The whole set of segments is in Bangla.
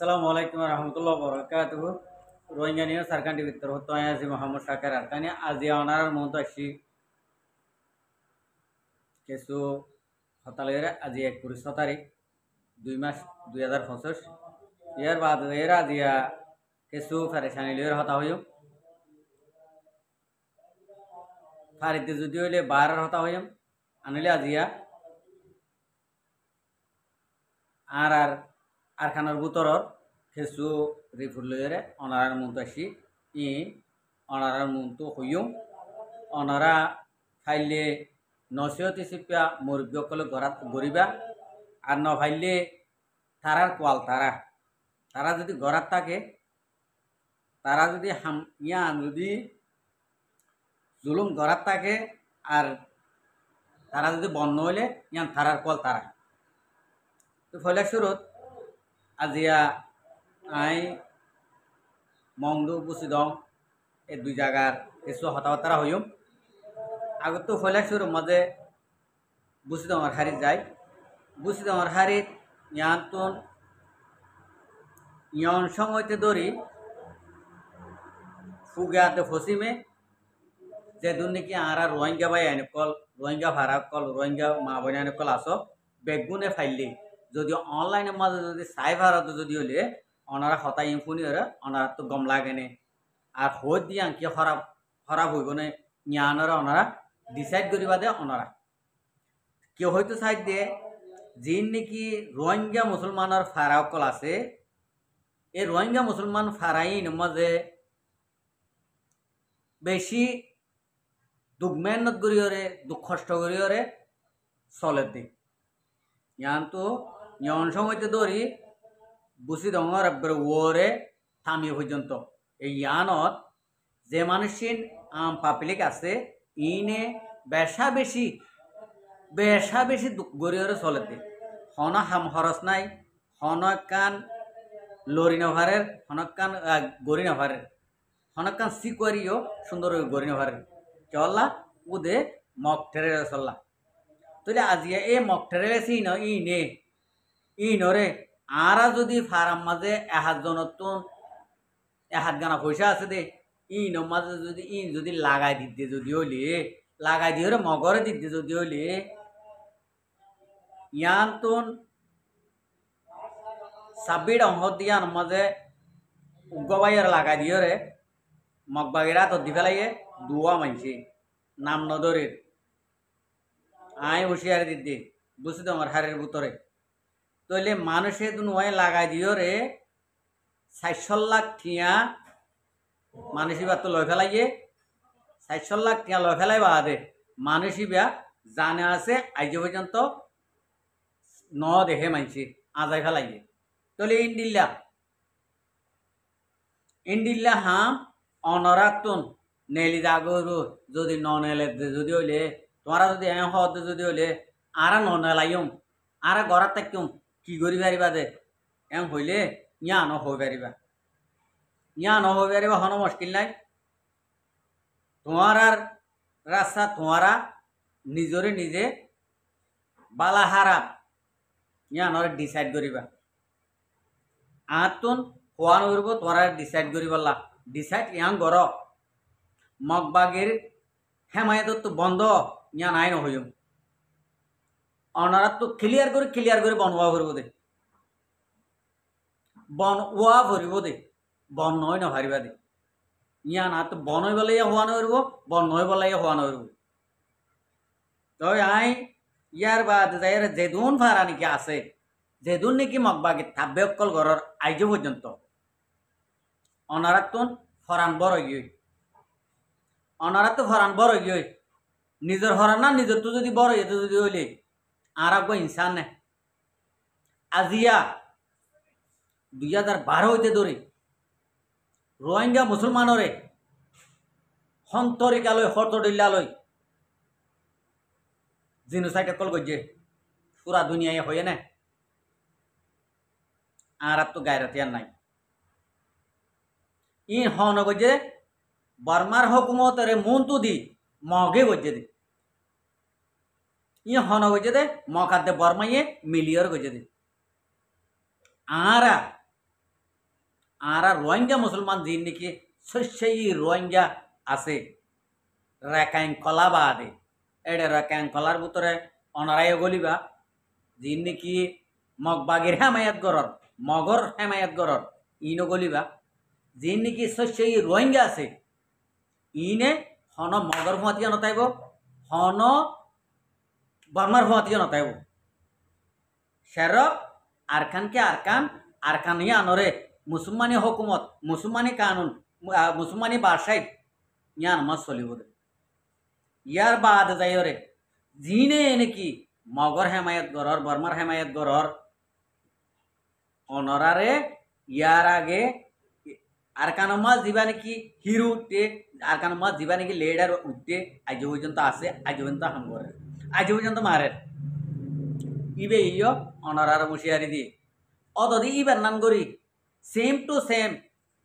আসসালামু আলাইকুম রহমতুল্লাহ বরকাতুহ রোহিঙ্গা নিয়ে সারকান্ডি ভিতর হতো আজি মোহাম্মদ শাকের আরকানি আজি অনার মতো আসি কিছু হতালের আজি 21 তারিখ 2 মাস 2025 ইয়ার বাদ এর আজিয়া কিছু ফেরেশানি লিয়ের হতা হইও ফারিতে যদি হইলে বারের হতা হইম আনিলে আজিয়া আর আরখানোর বুতরর কিছু রিফুর লইরে অনারার মতো আসি অনারার মতো হইও অনারা ফাইলে নসিহতি সিপিয়া মুরব্বী সকলে গড়িবা আর ন ফাইলে তারার কোয়াল তারা যদি গড়াত থাকে তারা যদি যদি জুলুম গড়াত থাকে আর তারা যদি বন্ধ হইলে ইয়ান তারার কোয়াল তারা তো ফলে শুরুত আজিয়া আই মংদু বুসি দং এই দুই জায়গার কিছু হতাবার্তা হইম আগত তো ফলে শুরু মাঝে বুসি দঙর হারিত যায় বুসি দঙর হারিত ইয়ান ইয়ন সময়তে দরি ফুগাতে ফসিমে যে দুন নাকি আর রোহিঙ্গা বাই আইন কল রোহিঙ্গা ভাড়া কল রোহিঙ্গা মা বোন আইন কল আসো বেগুনে ফাইলে যদি অনলাইনের মাঝে যদি সাইবারতে যদি হলে ওনারা হতাই ইনফুনি হরে ওনারা তো গম লাগে নে আর হদ দিয়ে আঁকি খারাপ হইব না ইয়ানরা ওনারা ডিসাইড করিবা দে ওনারা কেউ হয়তো সাইড দিয়ে যিন নাকি রোহিঙ্গা মুসলমানের ফারাকল আছে এই রোহিঙ্গা মুসলমান ফারাইন মাঝে বেশি দুঃখ মেহনত করিওরে দুঃখ কষ্ট করিওরে চলের দিক ইয়ান তো ইয়ন সময়তে ধরি বুসি দঙর একবার ওরে থামিয়ে পর্যন্ত এই ইয়ানত যে মানুষিন পাবলিক আছে ইনে বেশা বেশি দুঃখ গড়িওরে চলের দিক হন হাম খরচ নাই হনকান লরি নভারের হনকান গড়ি নভারের হনকান সিকুয়ারিও সুন্দর গড়ি নভারের চল্লা উদে মক ঠেরে চল্লা তাহলে আজিয়া এই মক ঠেরে ইনরে আরা যদি ফারাম মাঝে এহাত গানা পয়সা আছে দে ইন মাঝে যদি যদি লাগাই দিতে যদি হলে লাগাই দিয়ে মগরে দিতে যদি হলে ইয়ান তুন সাবির অঙ্গ দিয়ান মাঝে উগ্রবাইয়ের লাগাই দিয়ে মগবাগিরা তো দি ফেলাইয়ে দুয়া মানছি নাম নদরের আই হুশিয়ারি দিদি বুঝি তো আমার হারের ভিতরে তাহলে মানুষে দুনুয়ায় লাগাই দিও রে 400 লাখ টিয়া মানুষই বা তো লয় ফেলাইয়ে 400 লাখ টিয়া লয় ফেলাই বাদে মানুষই বা জানে আছে আজ পর্যন্ত ন দেখে মানছি আজাই ফেলাইয়ে তাহলে ইন্ডিল্লা হাম অনরাতুন নেলি জাগরু যদি ন নেলে যদি হইলে তোমরা যদি হতে যদি হইলে আর ন নেলাইম আর ঘর থাকুম কি করি পারিবা দে হইলে ইয়া ন হই পারিবা হন মুশকিল নাই তোমার আর রাস্তা তোমারা নিজরে নিজে বালা হারাপ ইয়া নরে ডিসাইড করিবা আতুন হওয়ান করব তোমরা ডিসাইড করিবাল্লা ডিসাইড ইয়াং গর মগবাগির হেমায়ত তো বন্ধ ইয়া নাই নহইম অনারা তো ক্লিয়ার করে বনওয়া করব দে বনওয়া ভরিব দে বন নয় না ভারিবা দে ইয়া না তো বন হয়ে বলে হওয়ানো করব বন নয় বলে হওয়ানো করব তই আই ইয়ার বাদ যাইর যেদুন ভাড়া নাকি আছে যেদুন নাকি মগবাগি থাকবে অকল ঘরের আইজ পর্যন্ত অনারা তো ফরান বড় গিয়ে অনারা তো ফরান বড় গিয়ে নিজের হরান না নিজের তো যদি বড় হইতে যদি হইলে আর আগ ইনসান নে আজিয়া 2012 হইতে ধরে রোহিঙ্গা মুসলমানরে হন্তরিকালয় হরতডিল্লালয় জিনোসাইড কল গজে পুরা দুনিয়ায় হয়ে না আর তো গায়রাতিয়ার নাই ই হন গজে বর্মার হকুমতরে মন্তু দি মগে গজে দে ই হন গজে দে মখাদ্দে বর্মাইয়ে মিলিয়র গজে দে আরা আরা রোহিঙ্গা মুসলমান যিন নাকি সেই রোহিঙ্গা আছে রেকাইন কলা বাদে এডে রেকাইন কলার ভিতরে অনারায় গলিবা যিন নাকি মগবাগের হেমায়াত গরর মগর হেমায়াত গরর ইনো গলিবা যিন নাকি সেই রোহিঙ্গা আছে ইনে হন মগর ফুয়াতিয়া নতাইব হন বর্মার ফুয়াতিয়া নতাইব সেরক আরকানকে আরকান আনরে মুসলমানি হকুমত মুসলমানি কানুন মুসলমানি বাসায় ইয়ান মাস চলিব ইয়ার বাদ যাইরে যিনে নাকি মগর হেমায়ত গরর বর্মার হেমায়ত গরর অনরারে ইয়ার আগে আরকানমাজ দিবা নাকি হিরো উঠতে আরকানমাজ দিবা নাকি লেডার উঠতে আজ পর্যন্ত আছে আজ পর্যন্ত হাম করে আজ পর্যন্ত মারে ইবে ইয় অনরার মুশিয়ারি দিয়ে অদি ইবার নান করি সেম টু সেম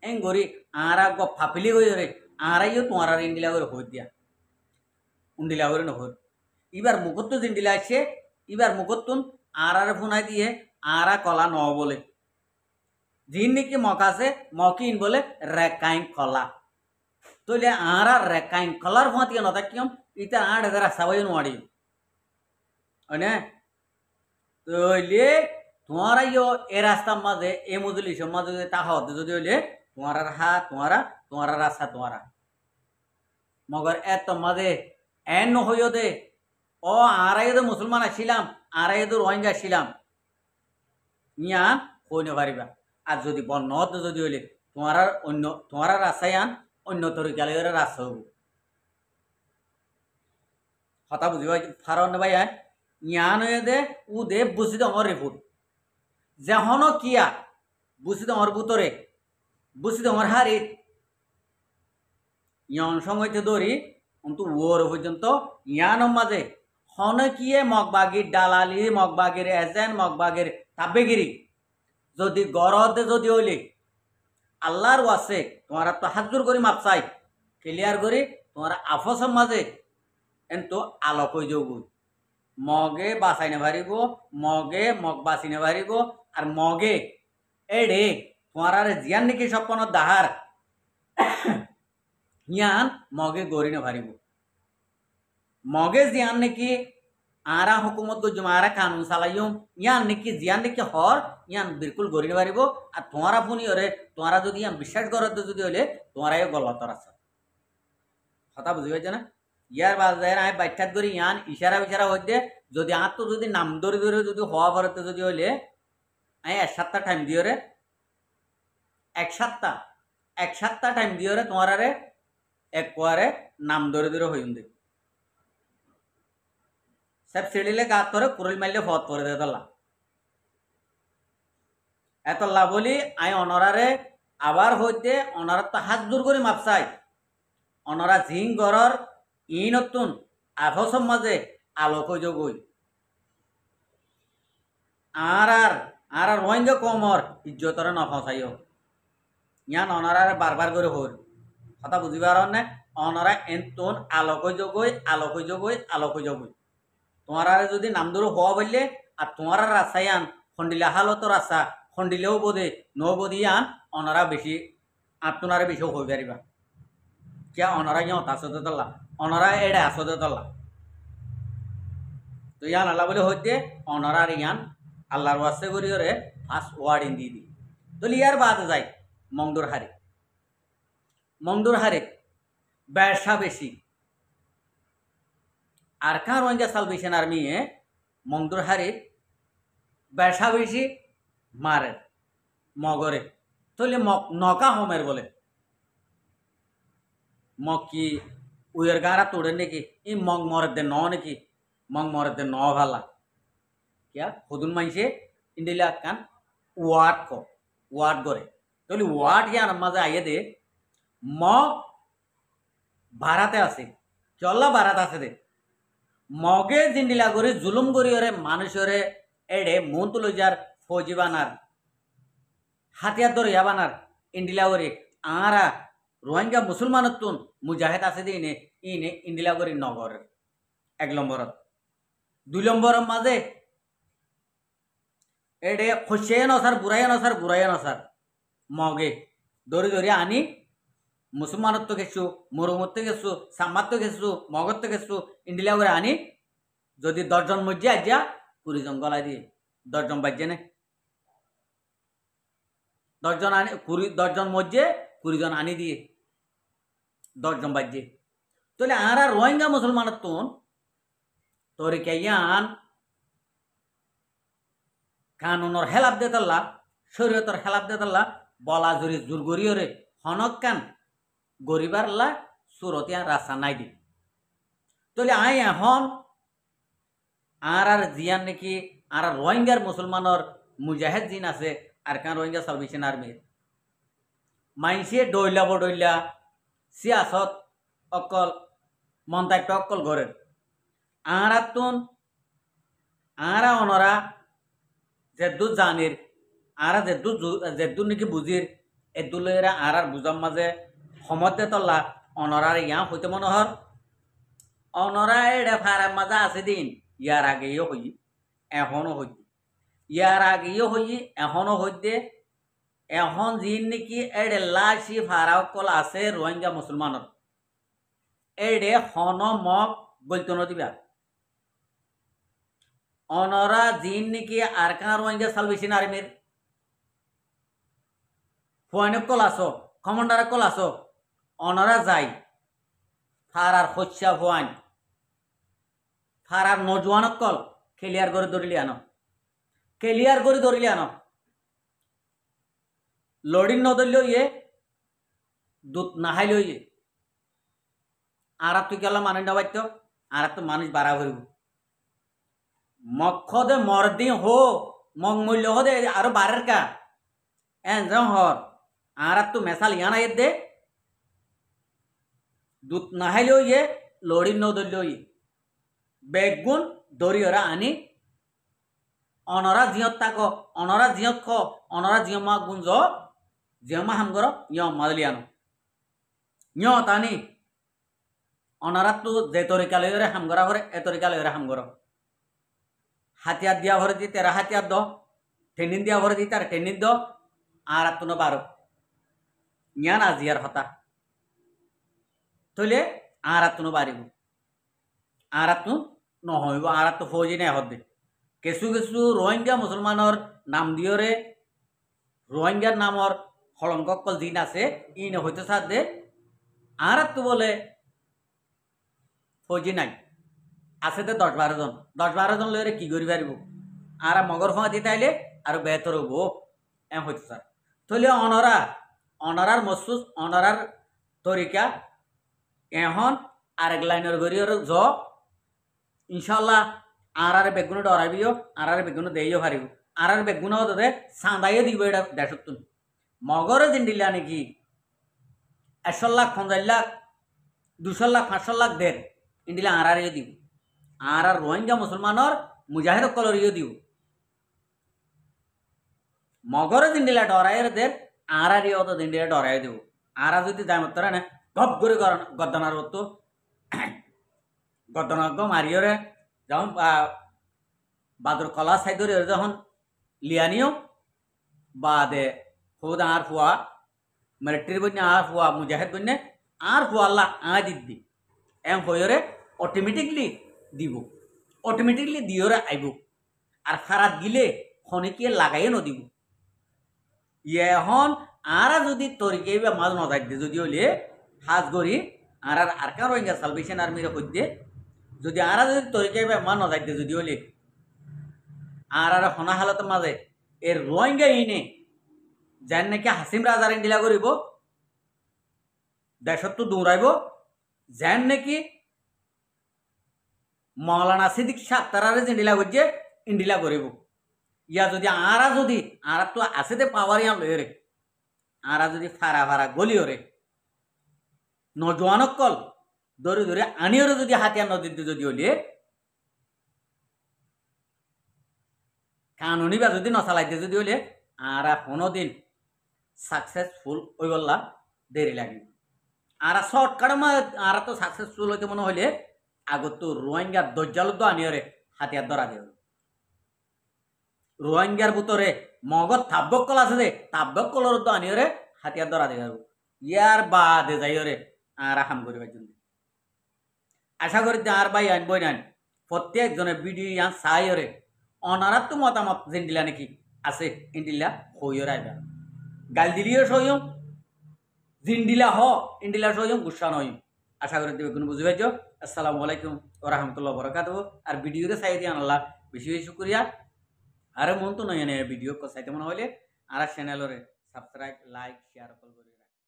এং করি আরা গ ফাফিলি হয়ে রে আরাইও তোমার ইন্ডিলা করে হই দিয়া উন্ডিলা করে নহর ইবার মুখত জিন্ডিলা আছে ইবার মুখতুন আরার ফোনাই দিয়ে আরা কলা ন বলে যিন নাকি মকাছে মকিন বলে রেকাইন কলা তইলে আরা রেকাইন কলার ফাঁতিয়ে নথাকিয়ম ইতা 8,000 সবাই নোয়াড়ি না তইলে তোমার এ রাস্তার মাঝে এ মজলিসের মাঝে যদি তা হতে যদি হইলে তোমার হাত তোমার রাস্তা তোমারা মগর এত মাঝে এন হইও দে ও আরাই তো মুসলমান আসছিলাম আরাই তো রোহিঙ্গা আসছিলাম ইয়া কই পারিবা আর যদি বন্য হতে যদি হইলে তোমার রাস্তায় আন অন্য তরিকালে রাস্তা হব কথা বুঝি ফারন ভাই ইয়ান হয়ে দে উ দে বুঝি আমার রিপোর্ট যেহন কিয়া বুঝি তোমার ভিতরে বুঝি তোমার হারিত ইয়ান সময়তে দৌড়ি কিন্তু ওর পর্যন্ত ইয়ানোর মাঝে হন কিয়ে মগবাগির দালালি মগবাগির এজেন্ট মগবাগির তাবেগিরি যদি গরদে যদি হইলে আল্লাহর ওয়াসে তোমার তো হাজুর করি মাপ চাই ক্লিয়ার করি তোমার আফসের মাঝে কিন্তু আলোক হয়ে যাবো মগে বাঁচাইনে পারিব মগে মগ বাঁচিনে পারিব আর মগে এডে তোমার জিয়ান নাকি স্বপ্ন দাহার ইয়ান মগে গড়িনে পারিব মগে জিয়ান নাকি আরা হুকুমত গজুম আরা কানুন চালাইম ইয়ান নাকি জিয়ান নাকি হর ইয়ান বিলকুল গড়িনে পারিব আর তোমারা ফোনি হরে তোমারা যদি ইয়ান বিশ্বাস করতে যদি হলে তোমারাই গলতর আছে কথা বুঝি পাইছে না ইয়ার বাজারে আমি বাচ্চাত করি ইয়ান ইশারা বিশারা হইতে যদি আর তো যদি নাম ধরে ধরে যদি হওয়া পড়তে যদি হইলে আমি 1 সপ্তাহ টাইম দিও রে 1 সপ্তাহ টাইম দিও রে তোমার এক কোয়ারে নাম ধরে ধরে হইম দে সব সিঁড়িলে গাত করে কুরুল মারলে ফত করে দে তোলা এতলা বলি আই অনরারে আবার হইতে অনরার তো হাত দূর করে মাপ চাই অনরা জিং গরর ই নতুন আফসম মাঝে আলোক যোগই আর রোহিঙ্গা কমর ইজ্জতরে নফসাইও ইয়ান অনরারে বারবার করে হল কথা বুঝিবার না অনরা এন্তন আলোক যোগই তোমার যদি নাম ধরো হওয়া বললে আর তোমার রাস্তায় আন খন্ডিলা হালতো রাস্তা খন্ডিলেও বোধে ন বোধি আন অনরা বেশি আত্মনারে বেশি হয়ে পারিবা क्या অনরা ইয়া আসতে তল্লা অনরা এডে আসতে তল্লা তো ইয়ান আল্লাহ বলে হইতে অনরার ইয়ান আল্লাহর ওয়াস্তে করি রে ফার্স্ট ওয়ার্ড ইন দি তো ইয়ার বাদ যায় মংদুর হারে ব্যবসা বেশি আর কার রোহিঙ্গা সালভেশন আর্মি মংদুর হারে ব্যবসা বেশি মারে মগরে তাহলে নকা হোমের বলে মগ কি উয়ের গারা তোড়ে নাকি এই মগ মরের দে ন নাকি মগ মরের দে ন ভালা क्या खुदुन मानसे इंडिला कान वाट करे तो वाट या माजे आइए दे मग भारते आसे चल्ला भारत आसे दे मगे जिंडिला करे जुलुम करी ओरे मानुषरे एडे मन तुलो जार फौजी बानार हाथियार दरिया बानार इंडिला करे आरा रोहिंग्या मुसलमान तुन मुजाहिद आसे दे इने इंडिला करे नगर 1 নম্বর 2 নম্বর माजे एडे खुशियान असार बुरायान असार मगे ধরে ধরে আনি মুসলমানত তো গেছু মরুমত গেছু সাম্মাত গেছু মগত গেছু ইন্ডিলা করে আনি যদি 10 জন মধ্যে আজ্ঞা 20 জন গলা দিয়ে 10 জন বাজ্যে নে 10 জন আনি 10 জন মধ্যে 20 জন আনি দিয়ে 10 জন বাজ্যে তাহলে আরা রোহিঙ্গা মুসলমানত তোর কেয়ান কানুনের হেলাপ দে তাল্লা শরীয়তের হেলাপ দে তাল্লা বলা জুরি জোর গরিয়রে হনক কান গরিবার লা সুরতিয়া রাস্তা নাই দি তাহলে আই এখন আর জিয়ান নাকি আর রোহিঙ্গার মুসলমানের মুজাহিদ জিন আছে আর কান রোহিঙ্গা সালভেশন আর্মির মাইসে ডইলা বডইলা সিয়াসত অকল মন্তব্য অকল ঘরের আরাতুন আরা অনরা যেদু জানির আরা যেদু নাকি বুঝির এদুলেরা আর বুঝার মাঝে সমতে তল্লা অনরার ইয়া হইতে মনোহর অনরা এটা ফারার মাঝে আছে দিন ইয়ার আগেও হই এখনো হইতে ইয়ার আগেও হই এখনো হইতে এখন যিন নাকি এডে লাশি ফারা কল আছে রোহিঙ্গা মুসলমানের এডে হন মগ বলতো নদিবা অনরা যিন নাকি আর কান রোহিঙ্গা সালভেশন আর্মির ফুয়ানক কল আসো কমান্ডার কল আসো অনরা যাই ফারার হচ্ছা ফুয়ান ফারার নজওয়ানক কল ক্লিয়ার করে ধরিলি আনো ক্লিয়ার করে ধরিলি আনো লড়িন নদলিও ইয়ে দুধ নাহাইলেও ইয়ে আর তুই গেল মানুষ না বাড়ত আর তো মানুষ বাড়া হইব মক্ষদে মরদি হো মগ মূল্য হদে আরো বাড়ের কা এন হর আর তো মেসাল ইয়ানা এর দে দুধ নাহাইলেও ইয়ে লড়িন নদলিও ইয়ে বেগুন দরিয়রা আনি অনরা জিয়ত তাক অনরা জিয়ত খ অনরা জিয়মা গুঞ্জ জিয়মা হামগর ইয় মাদলিয়ানো ইয় তানি অনরা তো যে তরিকালয়রে হামগরা করে এ তরিকালয়রে হামগর হাতিয়ার দিয়া ভরে দি তেরা হাতিয়ার দ টেনিন দিয়া ভরে দি তার টেনিন দ আর তুনো বারো ইয়ান আজিয়ার হতা তইলে আর তুনো বাড়িব আর তু নহইব আর তো ফৌজি নাই হদে কিছু কিছু রোহিঙ্গা মুসলমানের নাম দিয়রে রোহিঙ্গার নামর হলঙ্ককল জিন আছে ইন হইতে সাথে আর তো বলে ফৌজি নাই আছে তো 10-12 জন 10-12 জন লইরে কি করি পারিব আর মগর ফাঁ দিতে আইলে আর বেহতর হবো এম হইতে স্যার তাহলে অনরার মসুস অনরার তরিকা এখন আরেক লাইনের গরিয়র জ ইনশাল্লাহ আর বেগুন ডরাবিও আর বেগুন দেইও পারিব আর বেগুন তোদের সাঁদাইও দিব এটা দেশতুন মগরে জিন্দিলা নাকি 100 লাখ 50 লাখ 200 লাখ 500 লাখ দের ইন্ডিলা আর দিব আর রোহিঙ্গা মুসলমানের মুজাহিদ কলরিও দিব মগরে জিন্দিলা ডরাইয়ের দের আর তো জিন্দিলা ডরাই দিব আর যদি যাই মতো না গপ করে গদ্দনার মতো গদ্দনাগ মারিয়রে যখন বাদর কলা সাইদরে যখন লিয়ানিও বাদে খুদ আর ফুয়া মিলিটারি বন্যে আর ফুয়া মুজাহিদ বন্যে আর ফুয়া আল্লাহ দিদি এম হইরে অটোমেটিকলি দিব অটোমেটিকলি দিয়রে আইব আর খারাপ গিলে খনিকে লাগাইয়ে নদিব এখন আর যদি তরিকে মাছ নজাই দে যদি হলে হাজ গড়ি আর কার রোহিঙ্গা সালভেশন আর্মির হইতে যদি আর যদি তরিকে মা নজাই দে যদি হলে আর হনা হালতের মাঝে এর রোহিঙ্গা ইনে যেন নাকি হাসিম রাজার ইন্ডিলা করিব দেশত তো দৌড়াইব যেন নাকি মৌলানা সিদ্দিক সাত্তারারে ইন্ডিলা করছে ইন্ডিলা করিব ইয়া যদি আর তো আছে দে পাওয়ার ইয়া লইরে আর যদি ফারা ফারা গলিওরে নজওয়ানক কল ধরে ধরে আনিওরে যদি হাতিয়ার নদীতে যদি হলে কানুনি বা যদি নচালাইতে যদি হলে আর কোনোদিন সাকসেসফুল হয়ে গলা দেরি লাগে আর শর্টকাটে আর তো সাকসেসফুল হইতে মনে হইলে আগত তো রোহিঙ্গার দজ্জাল তো আনিওরে হাতিয়ার ধরা দিয়ে রোহিঙ্গার ভিতরে মগজ তাব্বক কল আছে যে তাব্বক কলর তো আনিওরে হাতিয়ার ধরা দিবে আর ইয়ার বাদে যাই রে আর হাম করিবার জন্য আশা করি আর ভাই আইন বই নাইন প্রত্যেকজনের ভিডিও ইয়ান চাই রে অনারার তো মতামত যেন দিলা নাকি আছে ইন্ডিলা হইও রাইবা গাল দিলিও সইম জিন্ডিলা হ ইন্ডিলা সইম গুসা নইম আশা করি তুমি কোনো বুঝি পাইছো আসসালামু আলাইকুম ওয়া রাহমাতুল্লাহি ওয়া বারাকাতুহু আর ভিডিওতে চাই দিয়ান আল্লাহ বেশি বেশি শুকরিয়া আর মন তো নয় ভিডিও চাইতে মনে হইলে আর চ্যানেলরে সাবস্ক্রাইব লাইক শেয়ার করে